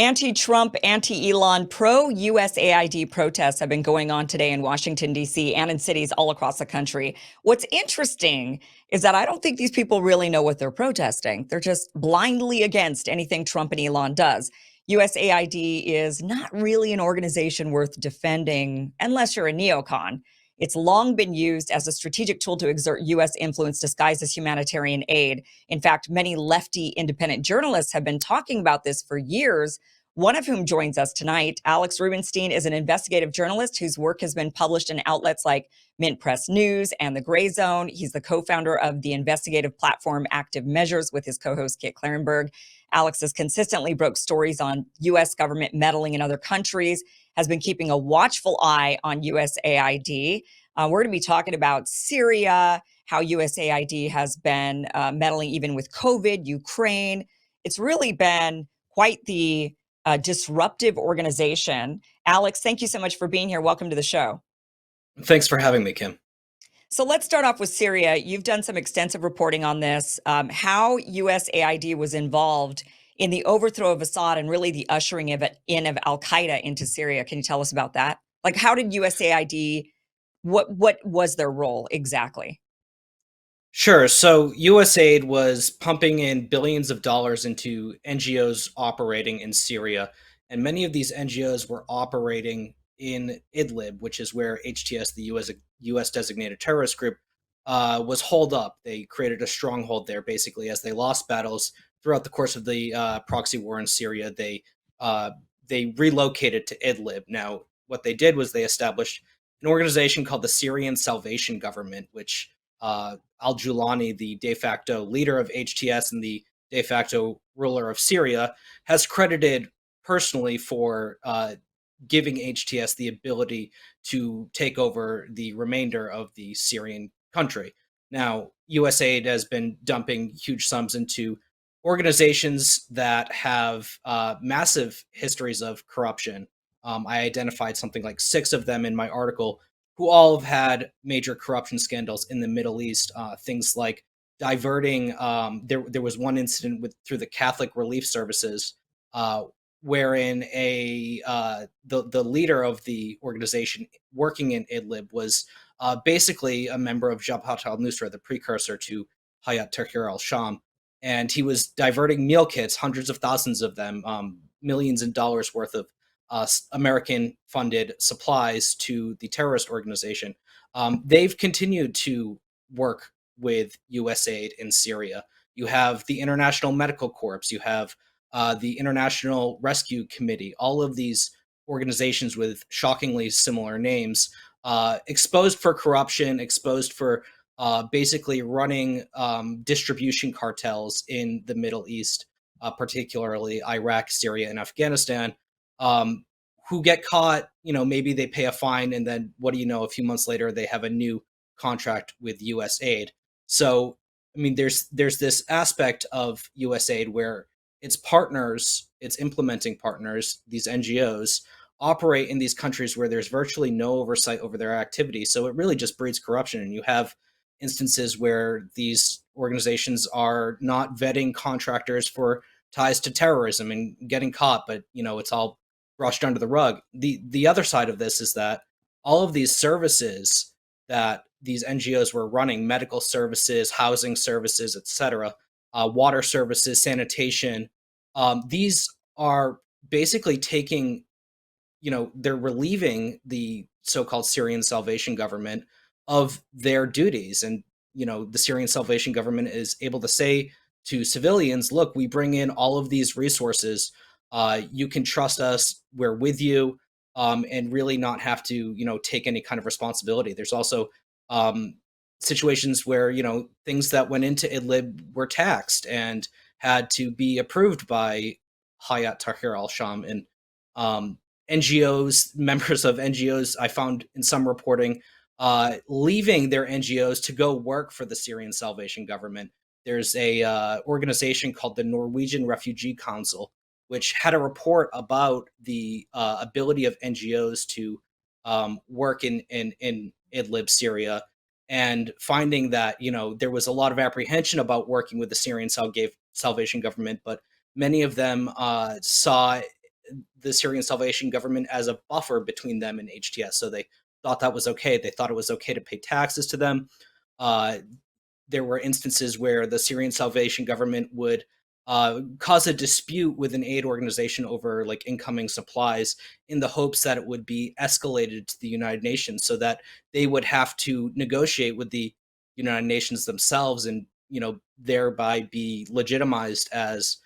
Anti-Trump, anti-Elon, pro-USAID protests have been going on today in Washington, D.C. and in cities all across the country. What's interesting is that I don't think these people really know what they're protesting. They're just blindly against anything Trump and Elon does. USAID is not really an organization worth defending unless you're a neocon. It's long been used as a strategic tool to exert U.S. influence disguised as humanitarian aid. In fact, many lefty independent journalists have been talking about this for years, one of whom joins us tonight. Alex Rubinstein is an investigative journalist whose work has been published in outlets like Mint Press News and The Gray Zone. He's the co-founder of the investigative platform Active Measures with his co-host Kit Klarenberg. Alex has consistently broke stories on U.S. government meddling in other countries, has been keeping a watchful eye on USAID. We're going to be talking about Syria, how USAID has been meddling even with COVID, Ukraine. It's really been quite the disruptive organization. Alex, thank you so much for being here. Welcome to the show. Thanks for having me, Kim. So let's start off with Syria. You've done some extensive reporting on this, how USAID was involved in the overthrow of Assad and really the ushering of Al Qaeda into Syria. Can you tell us about that? Like, how did USAID? What was their role exactly? Sure. So USAID was pumping in billions of dollars into NGOs operating in Syria, and many of these NGOs were operating in Idlib, which is where HTS, the US designated terrorist group, was holed up. They created a stronghold there, basically, as they lost battles throughout the course of the proxy war in Syria. They relocated to Idlib. Now, what they did was they established an organization called the Syrian Salvation Government, which al-Julani, the de facto leader of HTS and the de facto ruler of Syria, has credited personally for giving HTS the ability to take over the remainder of the Syrian country. Now, USAID has been dumping huge sums into organizations that have massive histories of corruption. I identified something like 6 of them in my article who all have had major corruption scandals in the Middle East. Things like diverting. There was one incident through the Catholic Relief Services, wherein the leader of the organization working in Idlib was basically a member of Jabhat al-Nusra, the precursor to Hayat Tahrir al-Sham, and he was diverting meal kits, hundreds of thousands of them, millions of dollars worth of American-funded supplies to the terrorist organization. They've continued to work with USAID in Syria. You have the International Medical Corps. You have the International Rescue Committee. All of these organizations with shockingly similar names, exposed for corruption, exposed for basically running distribution cartels in the Middle East, particularly Iraq, Syria, and Afghanistan, who get caught. Maybe they pay a fine, and then what do you know? A few months later, they have a new contract with USAID. So, I mean, there's this aspect of USAID where its partners, its implementing partners, these NGOs, operate in these countries where there's virtually no oversight over their activity. So it really just breeds corruption, and you have instances where these organizations are not vetting contractors for ties to terrorism and getting caught, but it's all brushed under the rug. The other side of this is that all of these services that these NGOs were running, medical services, housing services, etc., water services, sanitation, these are basically taking, they're relieving the so-called Syrian Salvation Government of their duties. And, the Syrian Salvation Government is able to say to civilians, look, we bring in all of these resources. You can trust us. We're with you, and really not have to, take any kind of responsibility. There's also situations where, things that went into Idlib were taxed and had to be approved by Hayat Tahrir al-Sham. And NGOs, members of NGOs, I found in some reporting, leaving their NGOs to go work for the Syrian Salvation Government. There's a organization called the Norwegian Refugee Council, which had a report about the ability of NGOs to work in Idlib, Syria, and finding that there was a lot of apprehension about working with the Syrian Salvation Government, but many of them saw the Syrian Salvation Government as a buffer between them and HTS. So they thought that was okay. They thought it was okay to pay taxes to them. Uh, there were instances where the Syrian Salvation Government would cause a dispute with an aid organization over like incoming supplies in the hopes that it would be escalated to the United Nations so that they would have to negotiate with the United Nations themselves and thereby be legitimized as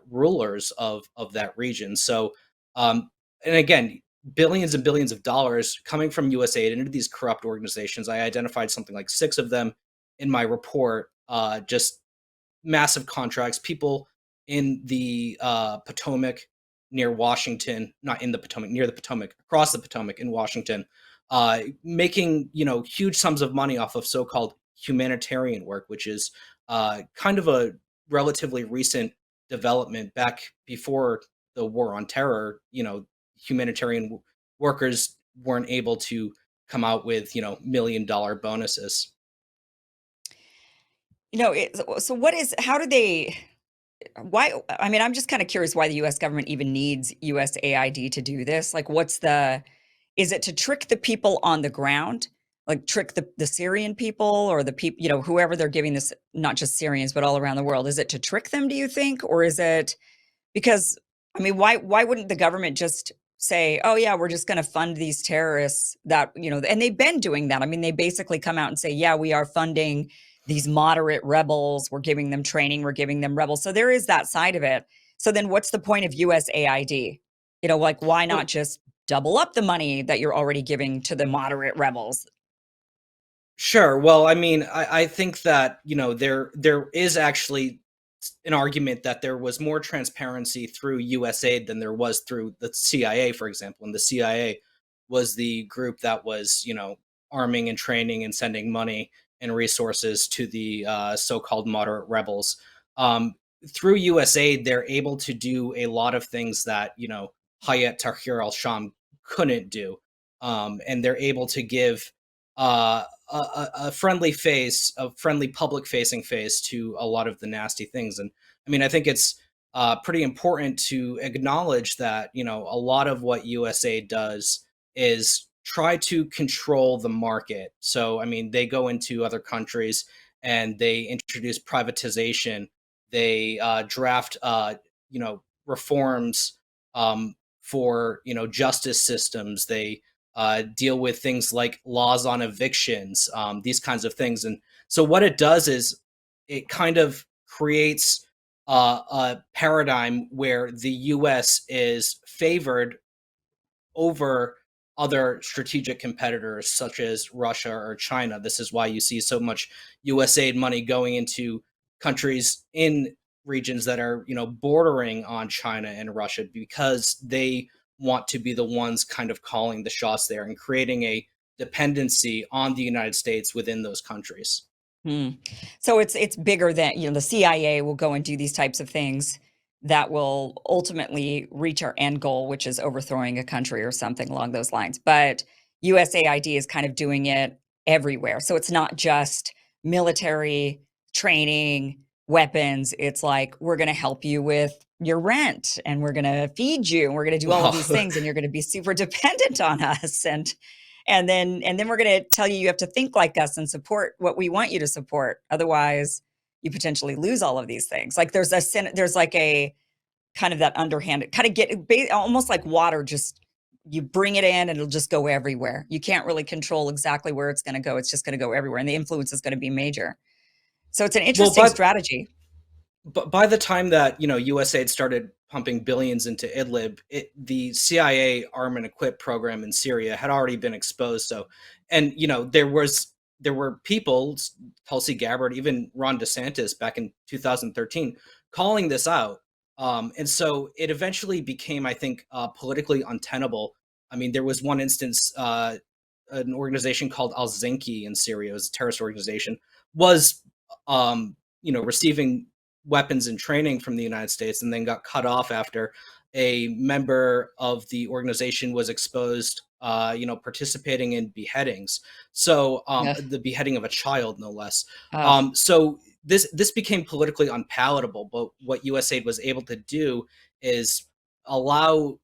rulers of that region. So and again, billions and billions of dollars coming from USAID into these corrupt organizations. I identified something like six of them in my report. Just massive contracts. People in the Potomac near Washington, not in the Potomac, near the Potomac, across the Potomac in Washington, making huge sums of money off of so-called humanitarian work, which is kind of a relatively recent development. Back before the war on terror, humanitarian workers weren't able to come out with $1 million bonuses. So what is, how do they, why, I mean, I'm just kind of curious why the US government even needs USAID to do this. Like, is it to trick the people on the ground? Like trick the Syrian people or the people, whoever they're giving this, not just Syrians, but all around the world. Is it to trick them, do you think? Or is it because, I mean, why wouldn't the government just say, "Oh yeah, we're just going to fund these terrorists that, and they've been doing that. I mean, they basically come out and say, "Yeah, we are funding these moderate rebels. We're giving them training, we're giving them rebels." So there is that side of it. So then what's the point of USAID? Like why not Well, just double up the money that you're already giving to the moderate rebels? sure. Well, I mean, I think that there is actually an argument that there was more transparency through USAID than there was through the CIA, for example. And the CIA was the group that was arming and training and sending money and resources to the so-called moderate rebels. Um, Through USAID, they're able to do a lot of things that Hayat Tahrir al-Sham couldn't do, and they're able to give a friendly face, a friendly public facing face to a lot of the nasty things. And I mean, I think it's pretty important to acknowledge that, a lot of what USA does is try to control the market. So, I mean, they go into other countries and they introduce privatization. They draft, reforms for, justice systems. They deal with things like laws on evictions, these kinds of things. And so what it does is it kind of creates a paradigm where the U.S. is favored over other strategic competitors such as Russia or China. This is why you see so much USAID money going into countries in regions that are, bordering on China and Russia because they want to be the ones kind of calling the shots there and creating a dependency on the United States within those countries. Hmm. So it's bigger than, the CIA will go and do these types of things that will ultimately reach our end goal, which is overthrowing a country or something along those lines. But USAID is kind of doing it everywhere. So it's not just military training, weapons. It's like, we're going to help you with your rent and we're going to feed you and we're going to do all of Well, these things and you're going to be super dependent on us. And then we're going to tell you have to think like us and support what we want you to support. Otherwise, you potentially lose all of these things. Like there's like a kind of that underhanded kind of almost like water. Just you bring it in and it'll just go everywhere. You can't really control exactly where it's going to go. It's just going to go everywhere, and the influence is going to be major. So it's an well, interesting but strategy. But by the time that USAID started pumping billions into Idlib, the CIA arm and equip program in Syria had already been exposed. So, and there were people, Tulsi Gabbard, even Ron DeSantis back in 2013, calling this out. And so it eventually became, I think, politically untenable. I mean, there was one instance, an organization called Al Zinki in Syria, it was a terrorist organization, was receiving weapons and training from the United States and then got cut off after a member of the organization was exposed, participating in beheadings. So Yeah. the beheading of a child, no less. Oh, So this became politically unpalatable. But what USAID was able to do is allow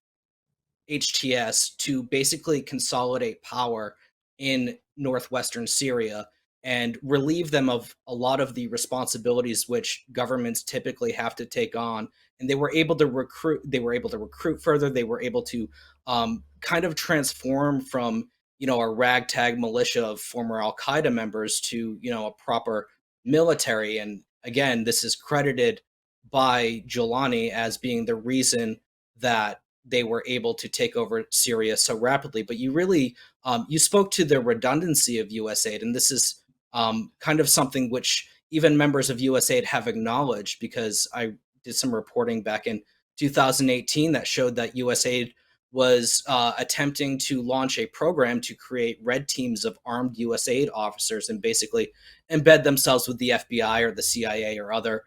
HTS to basically consolidate power in northwestern Syria and relieve them of a lot of the responsibilities which governments typically have to take on. And they were able to recruit. They were able to recruit further. They were able to kind of transform from a ragtag militia of former Al Qaeda members to a proper military. And again, this is credited by Jolani as being the reason that they were able to take over Syria so rapidly. But you spoke to the redundancy of USAID, and this is kind of something which even members of USAID have acknowledged, because I did some reporting back in 2018 that showed that USAID was attempting to launch a program to create red teams of armed USAID officers and basically embed themselves with the FBI or the CIA or other,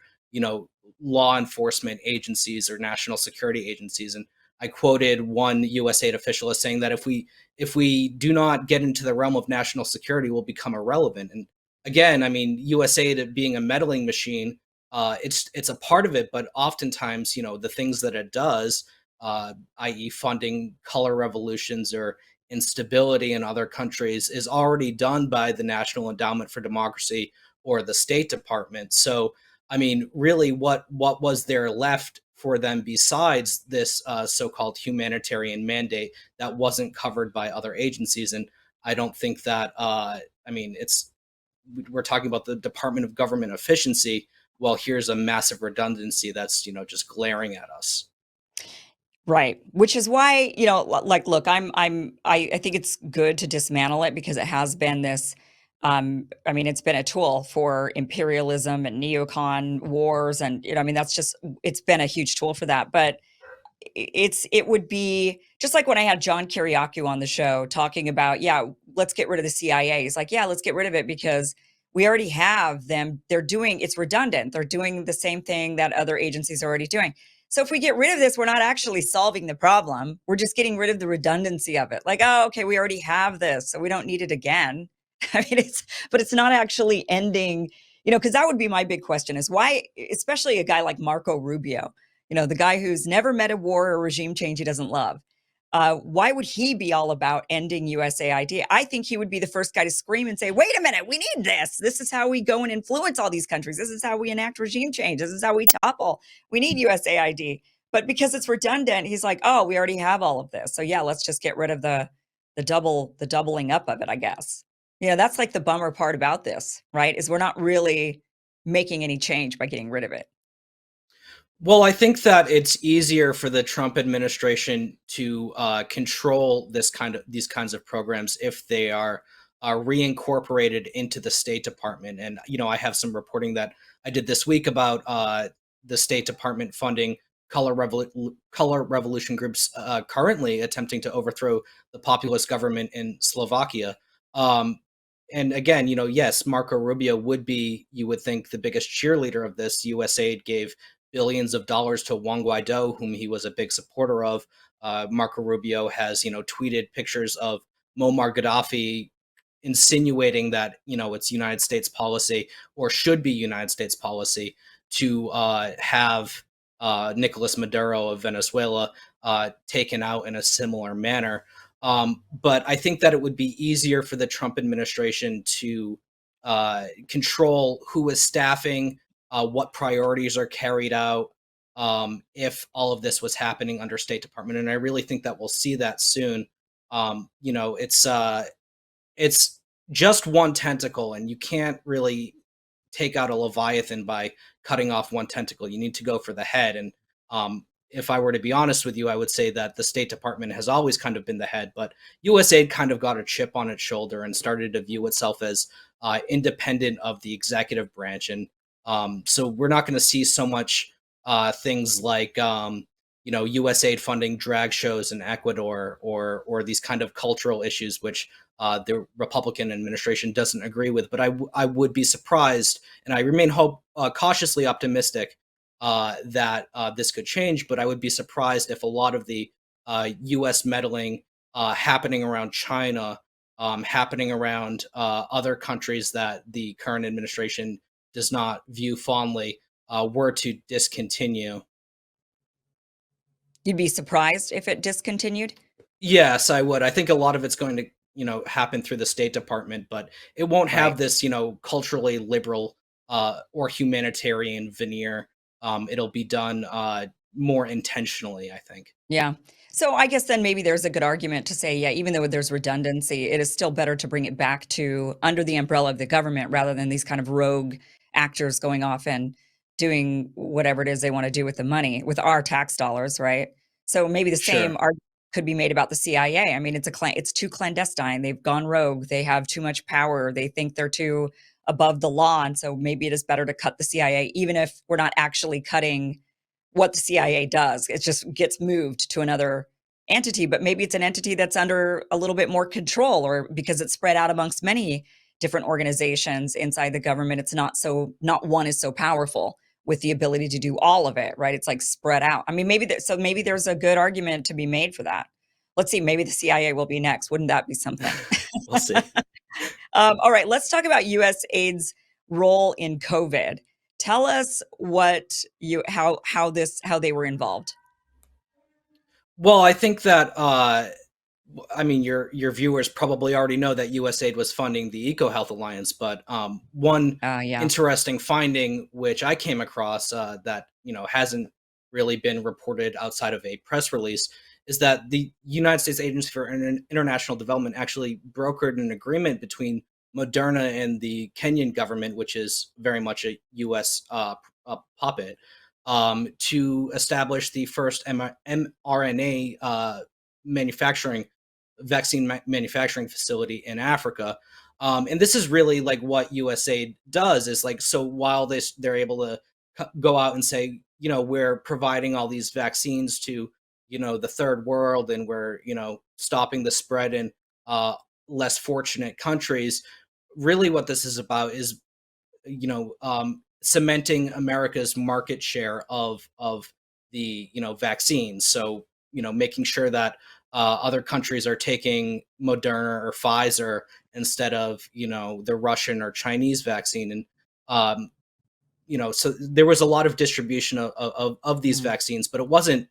law enforcement agencies or national security agencies. And I quoted one USAID official as saying that if we do not get into the realm of national security, we'll become irrelevant. And again, I mean, USAID being a meddling machine, it's a part of it, but oftentimes, the things that it does, i.e., funding color revolutions or instability in other countries, is already done by the National Endowment for Democracy or the State Department. So, I mean, really, what was there left for them besides this so-called humanitarian mandate that wasn't covered by other agencies? And I don't think that. I mean, we're talking about the Department of Government Efficiency. Well, here's a massive redundancy that's just glaring at us. Right. Which is why, like, look, I think it's good to dismantle it because it has been this, I mean, it's been a tool for imperialism and neocon wars. And, I mean, it's been a huge tool for that. But it would be just like when I had John Kiriakou on the show talking about, yeah, let's get rid of the CIA. He's like, yeah, let's get rid of it because we already have them. It's redundant. They're doing the same thing that other agencies are already doing. So if we get rid of this, we're not actually solving the problem. We're just getting rid of the redundancy of it. Like, oh, okay, we already have this, so we don't need it again. I mean, but it's not actually ending, because that would be my big question is why, especially a guy like Marco Rubio, the guy who's never met a war or regime change he doesn't love. Why would he be all about ending USAID? I think he would be the first guy to scream and say, wait a minute, we need this. This is how we go and influence all these countries. This is how we enact regime change. This is how we topple. We need USAID. But because it's redundant, he's like, oh, we already have all of this. So yeah, let's just get rid of the doubling up of it, I guess. That's like the bummer part about this, right? Is we're not really making any change by getting rid of it. Well, I think that it's easier for the Trump administration to control these kinds of programs if they are reincorporated into the State Department. And I have some reporting that I did this week about the State Department funding color revolution groups currently attempting to overthrow the populist government in Slovakia. Um, and again, yes, Marco Rubio would be, you would think, the biggest cheerleader of this. USAID gave billions of dollars to Juan Guaido, whom he was a big supporter of. Marco Rubio has, tweeted pictures of Muammar Gaddafi, insinuating that it's United States policy or should be United States policy to have Nicolas Maduro of Venezuela taken out in a similar manner. But I think that it would be easier for the Trump administration to control who is staffing, what priorities are carried out, if all of this was happening under State Department. And I really think that we'll see that soon. It's just one tentacle, and you can't really take out a leviathan by cutting off one tentacle. You need to go for the head. And if I were to be honest with you, I would say that the State Department has always kind of been the head, but USAID kind of got a chip on its shoulder and started to view itself as independent of the executive branch. And so we're not going to see so much things like USAID funding drag shows in Ecuador or these kind of cultural issues, which the Republican administration doesn't agree with. But I would be surprised, and I remain cautiously optimistic that this could change. But I would be surprised if a lot of the U.S. meddling happening around China, happening around other countries that the current administration does not view fondly, were to discontinue. You'd be surprised if it discontinued? Yes, I would. I think a lot of it's going to, happen through the State Department, but it won't Right. have this, culturally liberal or humanitarian veneer. It'll be done more intentionally, I think. Yeah. So I guess then maybe there's a good argument to say, yeah, even though there's redundancy, it is still better to bring it back to under the umbrella of the government rather than these kind of rogue actors going off and doing whatever it is they want to do with the money, with our tax dollars, right? So maybe the same Sure. argument could be made about the CIA. I mean, it's too clandestine. They've gone rogue. They have too much power. They think they're too above the law, and so maybe it is better to cut the CIA, even if we're not actually cutting what the CIA does. It just gets moved to another entity, but maybe it's an entity that's under a little bit more control, or because it's spread out amongst many different organizations inside the government, it's not one is so powerful with the ability to do all of it, right? It's like spread out. I mean, maybe there's a good argument to be made for that. Let's see, maybe the CIA will be next. Wouldn't that be something? We'll see. All right, let's talk about USAID's role in COVID. Tell us how they were involved. Well, I think that I mean, your viewers probably already know that USAID was funding the EcoHealth Alliance, but one Yeah. interesting finding which I came across that hasn't really been reported outside of a press release is that the United States Agency for International Development actually brokered an agreement between Moderna and the Kenyan government, which is very much a U.S. Puppet, to establish the first mRNA manufacturing manufacturing facility in Africa. And this is really like what USAID does is like, so while they're able to go out and say, we're providing all these vaccines to, the third world, and we're, stopping the spread in less fortunate countries. Really what this is about is, cementing America's market share of the, vaccines. So, making sure that other countries are taking Moderna or Pfizer instead of the Russian or Chinese vaccine, and um, so there was a lot of distribution of these Mm. vaccines, but it wasn't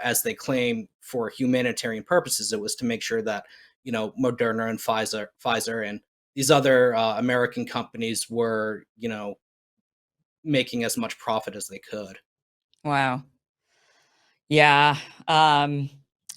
as they claim for humanitarian purposes. It was to make sure that Moderna and Pfizer and these other American companies were making as much profit as they could. Wow. Yeah. Um,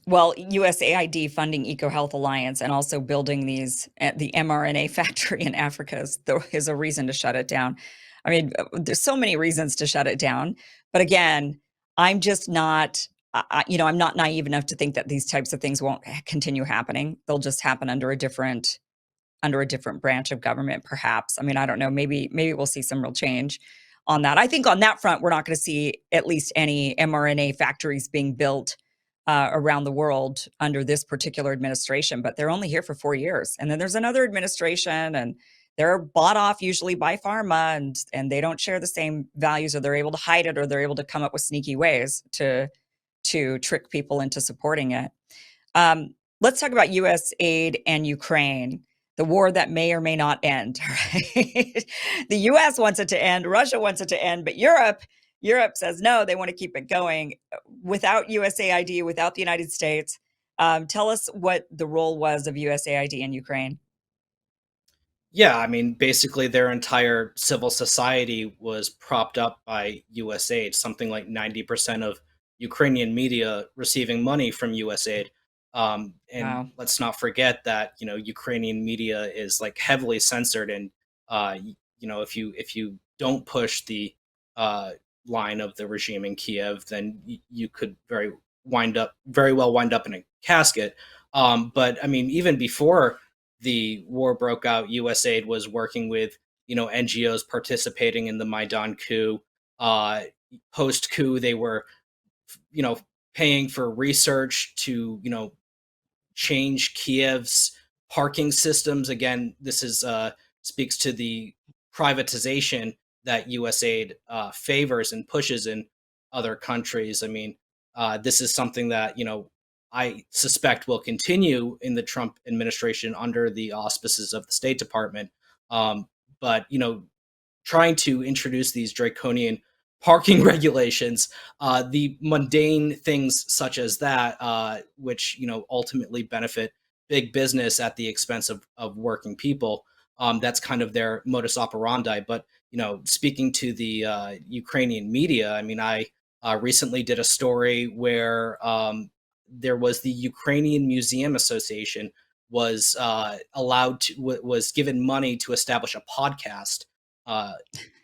well, USAID funding EcoHealth Alliance and also building the mRNA factory in Africa is a reason to shut it down. I mean, there's so many reasons to shut it down. But again, I'm just not, I'm not naive enough to think that these types of things won't continue happening. They'll just happen under a different branch of government, perhaps. I mean, I don't know. Maybe we'll see some real change on that. I think on that front, we're not going to see at least any mRNA factories being built around the world under this particular administration. But they're only here for 4 years, and then there's another administration, and they're bought off usually by pharma, and they don't share the same values, or they're able to hide it, or they're able to come up with sneaky ways to trick people into supporting it. Let's talk about US aid and Ukraine, the war that may or may not end. Right? The US wants it to end, Russia wants it to end, but Europe says no, they want to keep it going without USAID, without the United States. Tell us what the role was of USAID in Ukraine. Yeah, I mean, basically their entire civil society was propped up by USAID, something like 90% of Ukrainian media receiving money from USAID. And Wow. let's not forget that, Ukrainian media is like heavily censored. And, if you don't push the uh, line of the regime in Kiev, then you could very well wind up in a casket. But I mean, even before the war broke out, USAID was working with NGOs participating in the Maidan coup. Uh, Post coup, they were you know paying for research to change Kiev's parking systems. Again, this is speaks to the privatization that USAID favors and pushes in other countries. I mean, this is something that I suspect will continue in the Trump administration under the auspices of the State Department. But trying to introduce these draconian parking regulations, the mundane things such as that, which ultimately benefit big business at the expense of working people. That's kind of their modus operandi. But speaking to the Ukrainian media, I mean, I recently did a story where there was the Ukrainian Museum Association was was given money to establish a podcast, uh,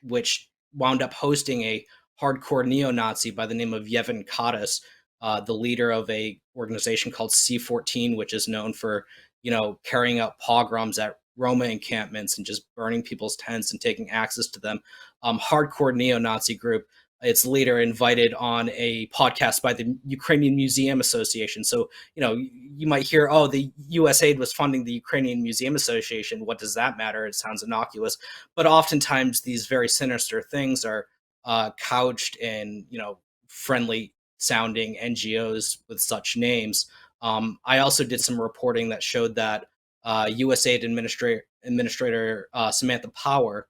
which wound up hosting a hardcore neo-Nazi by the name of Yevhen Kadas, the leader of a organization called C14, which is known for carrying out pogroms at Roma encampments and just burning people's tents and taking access to them. Hardcore neo-Nazi group. Its leader invited on a podcast by the Ukrainian Museum Association. So you might hear, oh, the USAID was funding the Ukrainian Museum Association. What does that matter? It sounds innocuous, but oftentimes these very sinister things are couched in friendly sounding NGOs with such names. I also did some reporting that showed that USAID Administrator Samantha Power,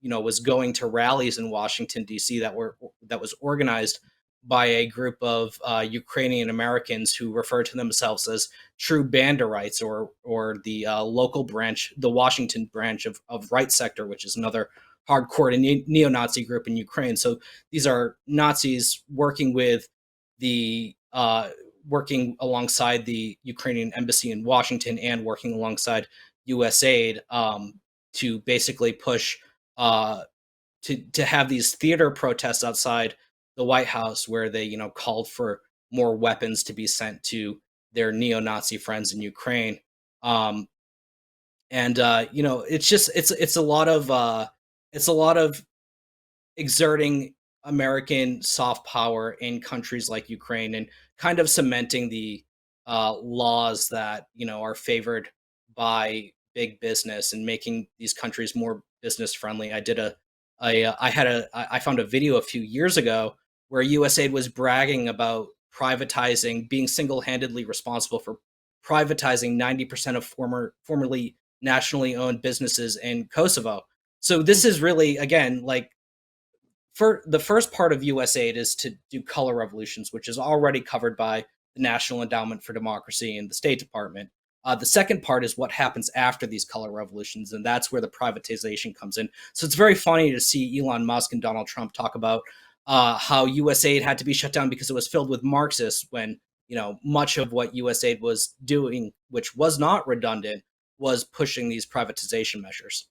was going to rallies in Washington D.C. that was organized by a group of Ukrainian Americans who refer to themselves as true Banderites, or the local branch, the Washington branch of Right Sector, which is another hardcore neo-Nazi group in Ukraine. So these are Nazis working with the working alongside the Ukrainian embassy in Washington and working alongside USAID to basically push uh, to have these theater protests outside the White House, where they called for more weapons to be sent to their neo-Nazi friends in Ukraine. Um, and it's just it's a lot of exerting American soft power in countries like Ukraine and kind of cementing the laws that are favored by big business and making these countries more business friendly. I found a video a few years ago where USAID was bragging about being single-handedly responsible for privatizing 90% of formerly nationally owned businesses in Kosovo. So this is really, again, like, for the first part of USAID is to do color revolutions, which is already covered by the National Endowment for Democracy and the State Department. The second part is what happens after these color revolutions, and that's where the privatization comes in. So it's very funny to see Elon Musk and Donald Trump talk about how USAID had to be shut down because it was filled with Marxists, when much of what USAID was doing, which was not redundant, was pushing these privatization measures.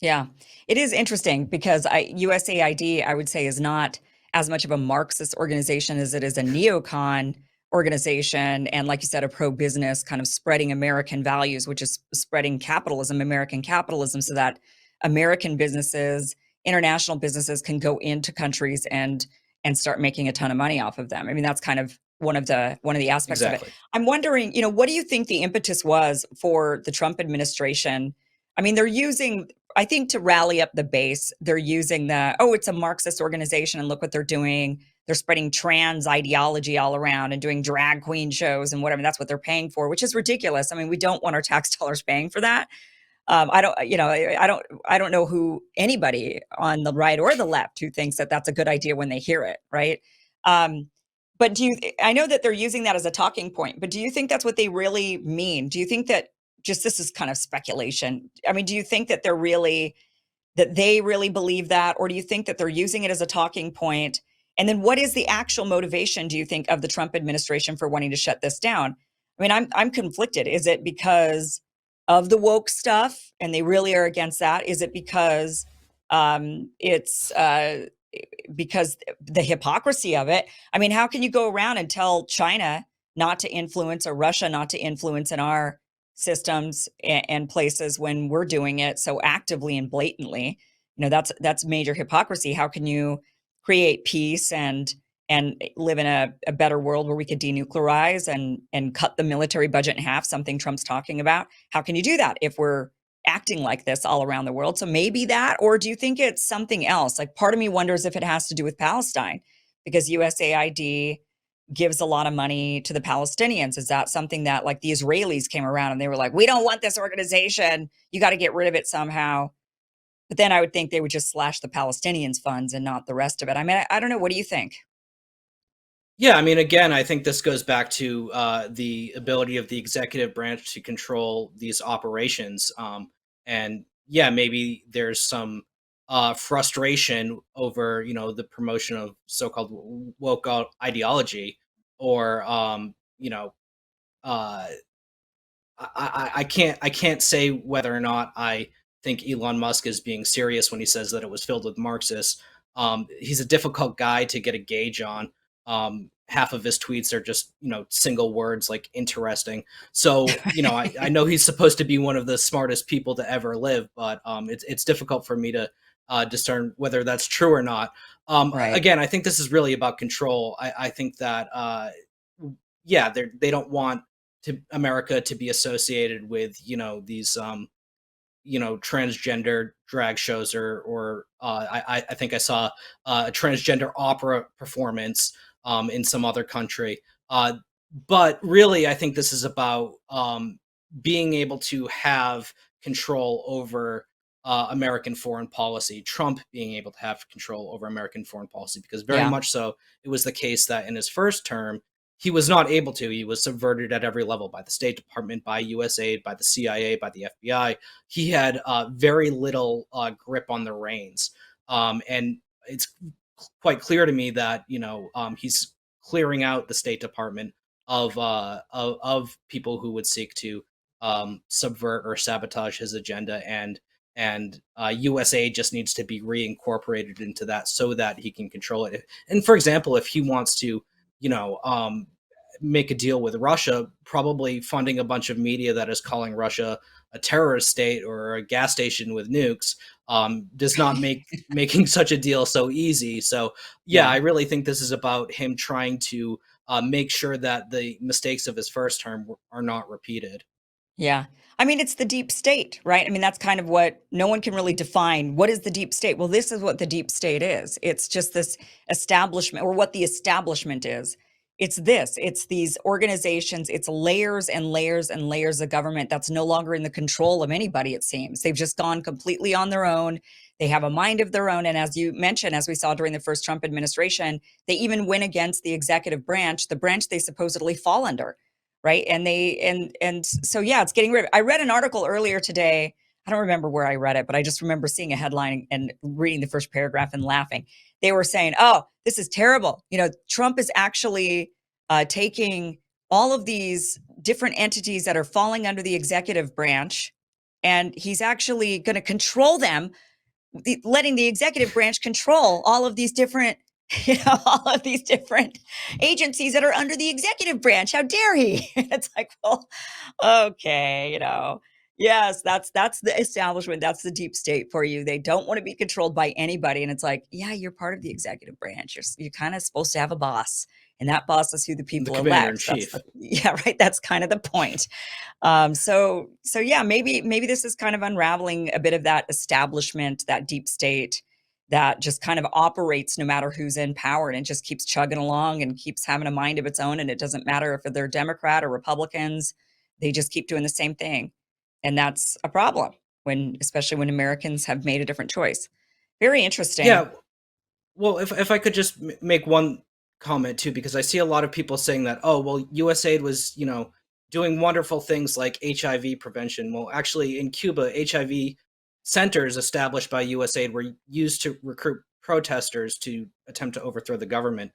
Yeah, it is interesting because USAID, I would say, is not as much of a Marxist organization as it is a neocon organization. And like you said, a pro-business, kind of spreading American values, which is spreading capitalism, American capitalism, so that American businesses, international businesses can go into countries and start making a ton of money off of them. I mean, that's kind of one of the aspects of it. Exactly. I'm wondering, what do you think the impetus was for the Trump administration? I mean, they're using, I think, to rally up the base, they're using it's a Marxist organization and look what they're doing. They're spreading trans ideology all around and doing drag queen shows and whatever. That's what they're paying for, which is ridiculous. I mean, we don't want our tax dollars paying for that. I don't know who, anybody on the right or the left, who thinks that that's a good idea when they hear it, right? Um, but I know that they're using that as a talking point, but do you think that's what they really mean? Do you think that, just, this is kind of speculation, I mean, do you think that they really believe that, or do you think that they're using it as a talking point? And then what is the actual motivation, do you think, of the Trump administration for wanting to shut this down? I mean, I'm conflicted. Is it because of the woke stuff and they really are against that? Is it it's because the hypocrisy of it? I mean, how can you go around and tell China not to influence, or Russia not to influence in our systems and places, when we're doing it so actively and blatantly? That's major hypocrisy. How can you create peace and live in a better world where we could denuclearize and cut the military budget in half, something Trump's talking about? How can you do that if we're acting like this all around the world? So maybe that, or do you think it's something else? Like, part of me wonders if it has to do with Palestine, because USAID gives a lot of money to the Palestinians. Is that something that, like, the Israelis came around and they were like, we don't want this organization, you got to get rid of it somehow? But then I would think they would just slash the Palestinians' funds and not the rest of it. I mean, I don't know. What do you think? Yeah, I mean, again, I think this goes back to the ability of the executive branch to control these operations. And yeah, maybe there's some frustration over, the promotion of so-called woke ideology, or uh, I can't say whether or not I think Elon Musk is being serious when he says that it was filled with Marxists. He's a difficult guy to get a gauge on. Half of his tweets are just single words like interesting. So I know he's supposed to be one of the smartest people to ever live, but it's difficult for me to discern whether that's true or not. Right. Again, I think this is really about control. I think that yeah, they don't want to America to be associated with these transgender drag shows, or I think I saw a transgender opera performance in some other country. But really, I think this is about being able to have control over American foreign policy. Trump being able to have control over American foreign policy, because very Yeah. much so, it was the case that in his first term, he was not able to. He was subverted at every level by the State Department, by USAID, by the CIA, by the FBI. He had very little grip on the reins, and it's quite clear to me that he's clearing out the State Department of people who would seek to subvert or sabotage his agenda, and USA just needs to be reincorporated into that so that he can control it. And for example, if he wants to, you know, um, make a deal with Russia, probably funding a bunch of media that is calling Russia a terrorist state or a gas station with nukes does not make making such a deal so easy. So yeah, Yeah. I really think this is about him trying to make sure that the mistakes of his first term are not repeated. Yeah. I mean, it's the deep state, right? I mean, that's kind of what no one can really define. What is the deep state? Well, this is what the deep state is. It's just this establishment, or what the establishment is. It's this, it's these organizations, it's layers and layers and layers of government that's no longer in the control of anybody, it seems. They've just gone completely on their own. They have a mind of their own. And as you mentioned, as we saw during the first Trump administration, they even went against the executive branch, the branch they supposedly fall under, right? And so yeah, it's getting rid of. I read an article earlier today. I don't remember where I read it, but I just remember seeing a headline and reading the first paragraph and laughing. They were saying, "Oh, this is terrible. Trump is actually taking all of these different entities that are falling under the executive branch, and he's actually going to control them, letting the executive branch control all of these different all of these different agencies that are under the executive branch. How dare he?" It's like, well, okay, yes, that's the establishment, that's the deep state for you. They don't want to be controlled by anybody, and it's like, yeah, you're part of the executive branch. You're kind of supposed to have a boss, and that boss is who the The people commander in elect. That's the chief. Yeah, right. That's kind of the point. So yeah, maybe this is kind of unraveling a bit of that establishment, that deep state that just kind of operates no matter who's in power, and it just keeps chugging along and keeps having a mind of its own. And it doesn't matter if they're Democrat or Republicans, they just keep doing the same thing. And that's a problem, especially when Americans have made a different choice. Very interesting. Yeah, well, if I could just make one comment too, because I see a lot of people saying that, oh, well, USAID was, doing wonderful things like HIV prevention. Well, actually, in Cuba, HIV centers established by USAID were used to recruit protesters to attempt to overthrow the government.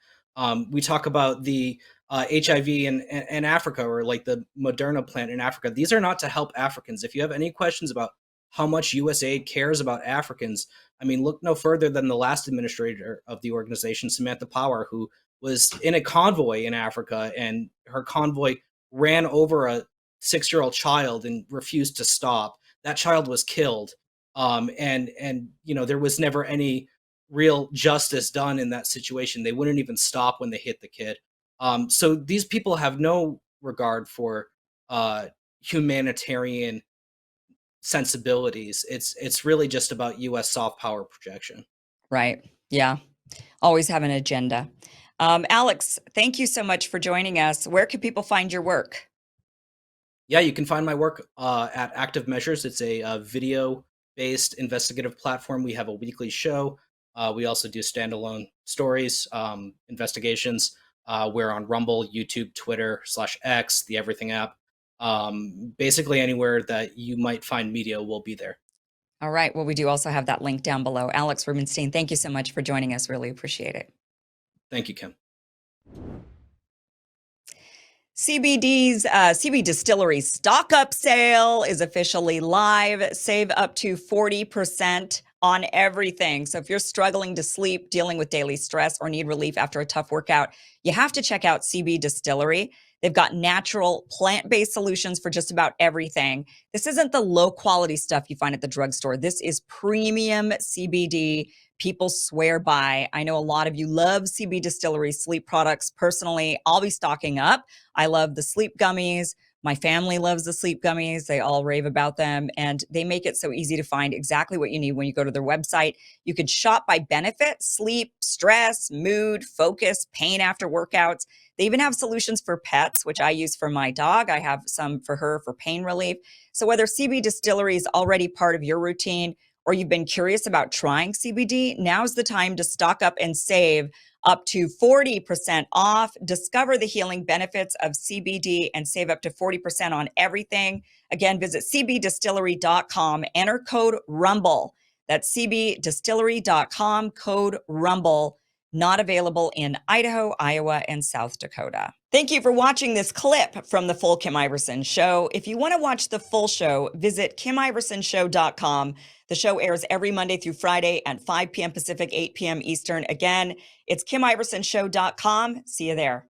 We talk about the HIV in Africa, or like the Moderna plant in Africa. These are not to help Africans. If you have any questions about how much USAID cares about Africans, I mean, look no further than the last administrator of the organization, Samantha Power, who was in a convoy in Africa, and her convoy ran over a 6-year-old child and refused to stop. That child was killed, and there was never any real justice done in that situation. They wouldn't even stop when they hit the kid. So these people have no regard for uh, humanitarian sensibilities. It's really just about U.S. soft power projection. Right. Yeah. Always have an agenda. Alex, thank you so much for joining us. Where can people find your work? Yeah, you can find my work at Active Measures. It's a video based investigative platform. We have a weekly show. We also do standalone stories, investigations. We're on Rumble, YouTube, Twitter /X, the Everything app. Basically, anywhere that you might find media, will be there. All right. Well, we do also have that link down below. Alex Rubinstein, thank you so much for joining us. Really appreciate it. Thank you, Kim. CB Distillery stock up sale is officially live. Save up to 40% on everything. So if you're struggling to sleep, dealing with daily stress, or need relief after a tough workout, you have to check out CB Distillery. They've got natural, plant-based solutions for just about everything. This isn't the low-quality stuff you find at the drugstore. This is premium CBD people swear by. I know a lot of you love CB Distillery sleep products. Personally, I'll be stocking up. I love the sleep gummies. My family loves the sleep gummies. They all rave about them, and they make it so easy to find exactly what you need when you go to their website. You could shop by benefit: sleep, stress, mood, focus, pain after workouts. They even have solutions for pets, which I use for my dog. I have some for her for pain relief. So whether CB Distillery is already part of your routine or you've been curious about trying CBD, now's the time to stock up and save up to 40% off. Discover the healing benefits of CBD and save up to 40% on everything. Again, visit cbdistillery.com, enter code RUMBLE. That's cbdistillery.com, code RUMBLE. Not available in Idaho, Iowa, and South Dakota. Thank you for watching this clip from the full Kim Iversen Show. If you want to watch the full show, visit KimIversonShow.com. The show airs every Monday through Friday at 5 p.m. Pacific, 8 p.m. Eastern. Again, it's KimIversonShow.com. See you there.